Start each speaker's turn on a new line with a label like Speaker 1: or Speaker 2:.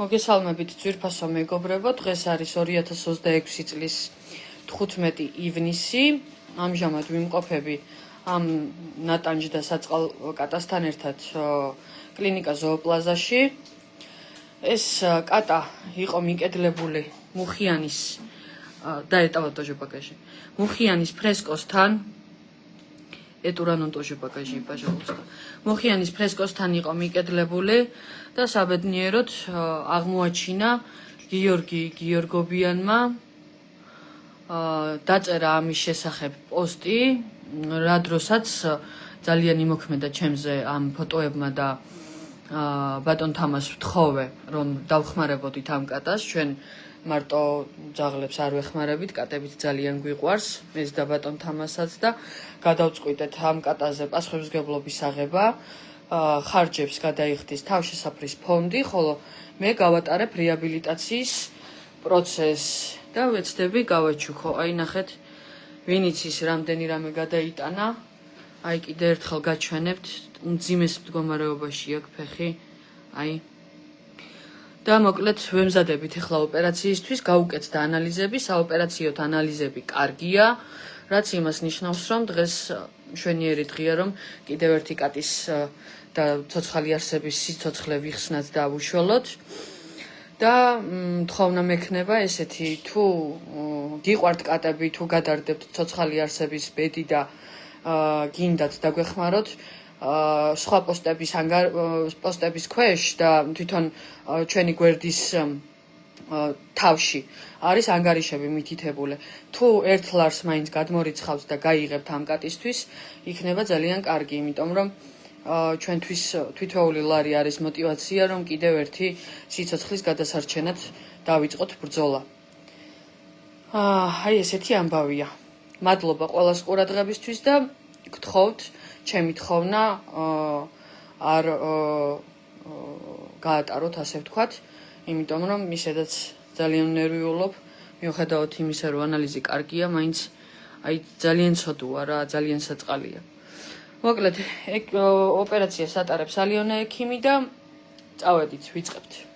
Speaker 1: მოგესალმებით ძვირფასო მეგობრებო, დღეს არის 2026 წლის 15 ივნისი. ამჟამად ვიმყოფები ამ ნატანჯ და საწყალ კატასთან ერთად კლინიკა ზოოპლაზაში. ეს კატა იყო მიკედლებული მუხიანის დაეტავა тоже багажи. მუხიანის ფრესკოსთან ეტურანონ тоже багажи, пожалуйста. მუხიანის ფრესკოსთან იყო მიკედლებული და საბედნიეროდ აღმოაჩინა გიორგი გიორგობიანმა დაწერა ამის შესახებ პოსტი, რა დროსაც ძალიან იმოქმედა ჩემზე ამ ფოტოებმა და ბატონ თამას ვთხოვე, რომ დავხმარებოდით ამ კატას, ჩვენ მარტო ძაღლებს არ ვეხმარებით, კატებით ძალიან გვიყვარს, ეს და ბატონ თამასაც და გადავწყვიტეთ ამ კატაზე პასუხისმგებლობის აღება, ხარჯებს გადაიხდის თავშესაფრის ფონდი, ხოლო მე გავატარებ რეაბილიტაციის პროცესს და ვეცდები გავაჩუქო. აი ნახეთ, ვინიც ის რამდენი რამე გადაიტანა, აი კიდე ერთხელ გაჩვენებთ, უმძიმეს მდგომარეობაში აქვს ფეხი, აი და მოკლედ ვემზადებით ახლა ოპერაციისთვის, გავუკეთდა ანალიზები, საოპერაციო ანალიზები კარგია, რაც იმას ნიშნავს, რომ დღეს მშვენიერი დღეა, რომ კიდევ ერთი კატის და ცოცხალი არსების სიცოცხლე ვიხსნათ და უშველოთ. და თხოვნა მექნება ესეთი, თუ გიყვართ კატები, თუ გადარდებთ ცოცხალი არსების ბედი და გინდათ დაგვეხმაროთ, სხვა პოსტების ქვეშ და თვითონ ჩვენი გვერდის თავში არის ანგარიშები მითითებული. თუ ერთ ლარს მაინც გადმორიცხავთ და გაიღებთ ამ კატისთვის, იქნება ძალიან კარგი, იმიტომ რომ ჩვენთვის თითოეული ლარი არის мотивация, რომ კიდევ ერთი სიცოცხლის გადასარჩენად დავიწყოთ ბრძოლა. აი ესეთი ამბავია. მადლობა ყველას ყურადღებისთვის და გთხოვთ, ჩემი თხოვნა არ გაატაროთ, ასე ვთქვათ, იმიტომ რომ ისედაც ძალიან ნერვიულობ, მიუხედავად იმისა, რომ ანალიზი კარგია, მაინც აი ძალიან ცოდუა რა, ძალიან საწყალია. მოკლედ, ოპერაციას ატარებს ალიონა ექიმი და წავედით, ვიწყებთ.